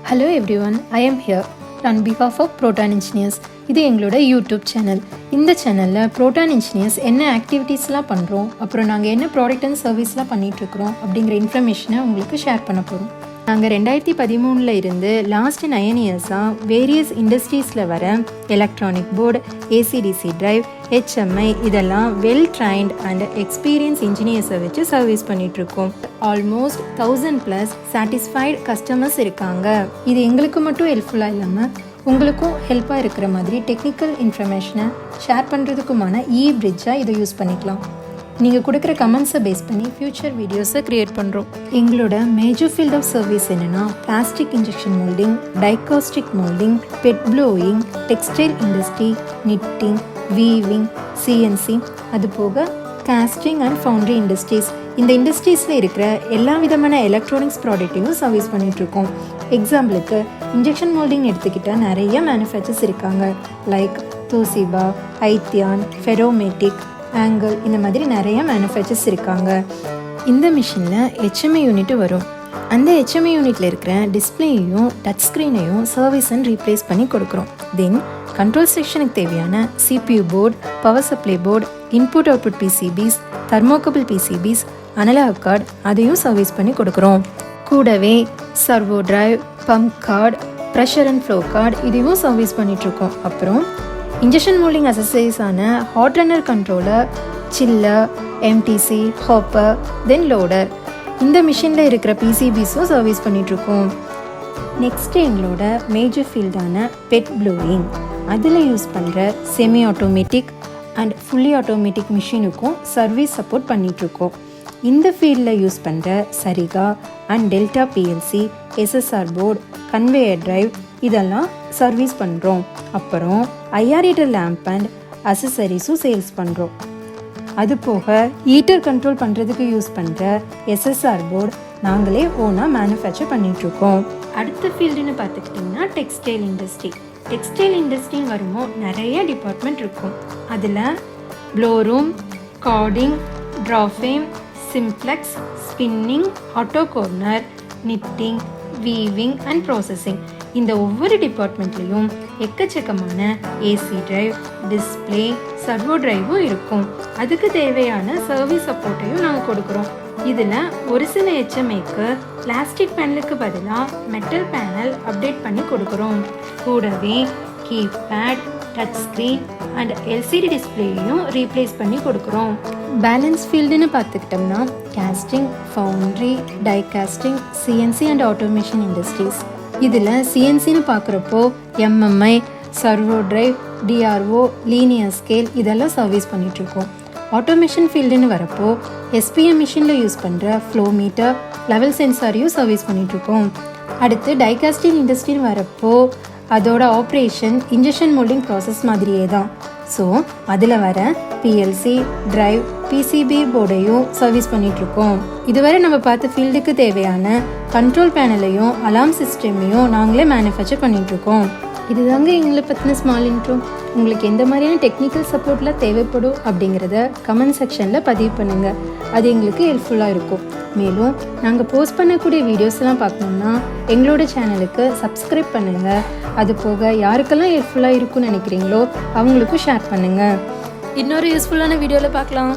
Hello everyone, I am here on behalf of Proton Engineers. இது எங்களோட YouTube channel. இந்த சேனலில் ப்ரோட்டான் இன்ஜினியர்ஸ் என்ன ஆக்டிவிட்டீஸ்லாம் பண்ணுறோம், அப்புறம் நாங்கள் என்ன ப்ராடக்ட் அண்ட் சர்வீஸ்லாம் பண்ணிகிட்ருக்குறோம் அப்படிங்கிற இன்ஃபர்மேஷனை உங்களுக்கு ஷேர் பண்ண போகிறோம். நாங்கள் 2013 இருந்து லாஸ்ட் 9 இயர்ஸாக வேரியஸ் இண்டஸ்ட்ரீஸில் வர electronic board, ACDC drive, HMI இதெல்லாம் வெல் ட்ரைன்ட் அண்ட் எக்ஸ்பீரியன்ஸ் இன்ஜினியர்ஸை வச்சு சர்வீஸ் பண்ணிகிட்ருக்கோம். ஆல்மோஸ்ட் 1000+ சாட்டிஸ்ஃபைடு கஸ்டமர்ஸ் இருக்காங்க. இது எங்களுக்கு மட்டும் ஹெல்ப்ஃபுல்லாக இல்லாமல் உங்களுக்கும் ஹெல்ப்பாக இருக்கிற மாதிரி டெக்னிக்கல் இன்ஃபர்மேஷனை ஷேர் பண்ணுறதுக்குமான பிரிட்ஜாக இதை யூஸ் பண்ணிக்கலாம். நீங்கள் கொடுக்குற கமெண்ட்ஸை பேஸ் பண்ணி ஃப்யூச்சர் வீடியோஸை க்ரியேட் பண்ணுறோம். எங்களோட மேஜர் ஃபீல்ட் ஆஃப் சர்வீஸ் என்னென்னா plastic injection moulding, die casting moulding, PET blowing, textile industry, knitting, weaving, CNC, அதுபோக காஸ்டிங் அண்ட் ஃபவுண்ட்ரி இண்டஸ்ட்ரீஸ். இந்த இண்டஸ்ட்ரீஸில் இருக்கிற எல்லா விதமான எலக்ட்ரானிக்ஸ் ப்ராடக்ட்டையும் சர்வீஸ் பண்ணிகிட்ருக்கோம். எக்ஸாம்பிளுக்கு இன்ஜெக்ஷன் மோல்டிங் எடுத்துக்கிட்டால் நிறைய மேனுஃபேக்சர்ஸ் இருக்காங்க. லைக் தோசிபா, ஐத்தியான், ஃபெரோமேட்டிக், ஆங்கிள், இந்த மாதிரி நிறைய மேனுஃபேக்சர்ஸ் இருக்காங்க. இந்த மிஷினில் HMI யூனிட் வரும். அந்த HMI யூனிட்டில் இருக்கிற டிஸ்பிளேயையும் டச் ஸ்க்ரீனையும் சர்வீஸ் அண்ட் ரீப்ளேஸ் பண்ணி கொடுக்குறோம். தென் கண்ட்ரோல் செக்ஷனுக்கு தேவையான CPU board, power supply board, input output PCBs, thermocouple PCBs, analogue card அதையும் சர்வீஸ் பண்ணி கொடுக்குறோம். கூடவே servo drive, pump card, pressure and flow card இதையும் சர்வீஸ் பண்ணிகிட்ருக்கோம். அப்புறம் இன்ஜெக்ஷன் மோல்டிங் அசசரிஸான hot runner controller, chiller, MTC, hopper, then loader, இந்த மிஷினில் இருக்கிற PCBஸும் சர்வீஸ் பண்ணிகிட்ருக்கோம். நெக்ஸ்ட்டு எங்களோட மேஜர் ஃபீல்டான பெட் ப்ளோயிங், அதில் யூஸ் பண்ணுற semi automatic and fully automatic மிஷினுக்கும் சர்வீஸ் சப்போர்ட் பண்ணிகிட்ருக்கோம். இந்த ஃபீல்டில் யூஸ் பண்ணுற சரிகா and Delta PLC, SSR board, conveyor drive இதெல்லாம் சர்வீஸ் பண்ணுறோம். அப்புறம் ஐஆர்ஹீட்டர் லேம்ப் அண்ட் அசசரிஸும் சேல்ஸ் பண்ணுறோம். அது போக ஹீட்டர் கண்ட்ரோல் பண்ணுறதுக்கு யூஸ் பண்ணுற SSR போர்டு நாங்களே ஓனாக மேனுஃபேக்சர் பண்ணிகிட்ருக்கோம். அடுத்த ஃபீல்டுன்னு பார்த்துக்கிட்டிங்கன்னா டெக்ஸ்டைல் இண்டஸ்ட்ரி. டெக்ஸ்டைல் இண்டஸ்ட்ரின்னு வரும்போது நிறைய டிபார்ட்மெண்ட் இருக்கும். அதில் blow room, carding, draw frame, simplex, spinning, auto coner, knitting, weaving and processing, இந்த ஒவ்வொரு டிபார்ட்மெண்ட்லேயும் எக்கச்சக்கமான ஏசி டிரைவ், டிஸ்பிளே, சர்வோ டிரைவும் இருக்கும். அதுக்கு தேவையான சர்வீஸ் சப்போர்ட்டையும் நாங்கள் கொடுக்குறோம். இதில் ஒரு சில HMIக்கு பிளாஸ்டிக் பேனலுக்கு பதிலாக மெட்டல் பேனல் அப்டேட் பண்ணி கொடுக்குறோம். கூடவே keypad, touch screen and LCD டிஸ்பிளேயையும் ரீப்ளேஸ் பண்ணி கொடுக்குறோம். பேலன்ஸ் ஃபீல்டுன்னு பார்த்துக்கிட்டோம்னா casting, foundry, die casting, CNC and automation industries. இதில் CNCன்னு பார்க்குறப்போ MMI, servo drive, DRO, linear scale இதெல்லாம் சர்வீஸ் பண்ணிகிட்ருக்கோம். ஆட்டோமேஷன் ஃபீல்டுன்னு வரப்போ SPM மிஷினில் யூஸ் பண்ணுற ஃப்ளோ மீட்டர், லெவல் சென்சாரையும் சர்வீஸ் பண்ணிகிட்ருக்கோம். அடுத்து டைகாஸ்டிங் இண்டஸ்ட்ரின்னு வரப்போ அதோட ஆப்ரேஷன் இன்ஜெக்ஷன் மோல்டிங் ப்ராசஸ் மாதிரியே தான். ஸோ அதில் வர PLC, டிரைவ், PCB போர்டையும் சர்வீஸ் பண்ணிகிட்ருக்கோம். இதுவரை நம்ம பார்த்த ஃபீல்டுக்கு தேவையான கண்ட்ரோல் பேனலையும் அலார்ம் சிஸ்டமையும் நாங்களே மேனுஃபேக்சர் பண்ணிகிட்ருக்கோம். இதுதாங்க எங்களை பற்றின ஸ்மால் இன்ட்ரோ. உங்களுக்கு எந்த மாதிரியான டெக்னிக்கல் சப்போர்ட்லாம் தேவைப்படும் அப்படிங்கிறத கமெண்ட் செக்ஷனில் பதிவு பண்ணுங்கள். அது எங்களுக்கு ஹெல்ப்ஃபுல்லாக இருக்கும். மேலும் நாங்கள் போஸ்ட் பண்ணக்கூடிய வீடியோஸ்லாம் பார்க்கணுன்னா எங்களோட சேனலுக்கு சப்ஸ்கிரைப் பண்ணுங்கள். அது போக யாருக்கெல்லாம் ஹெல்ப்ஃபுல்லாக இருக்கும்னு நினைக்கிறீங்களோ அவங்களுக்கும் ஷேர் பண்ணுங்கள். இன்னொரு யூஸ்ஃபுல்லான வீடியோவில் பார்க்கலாம்.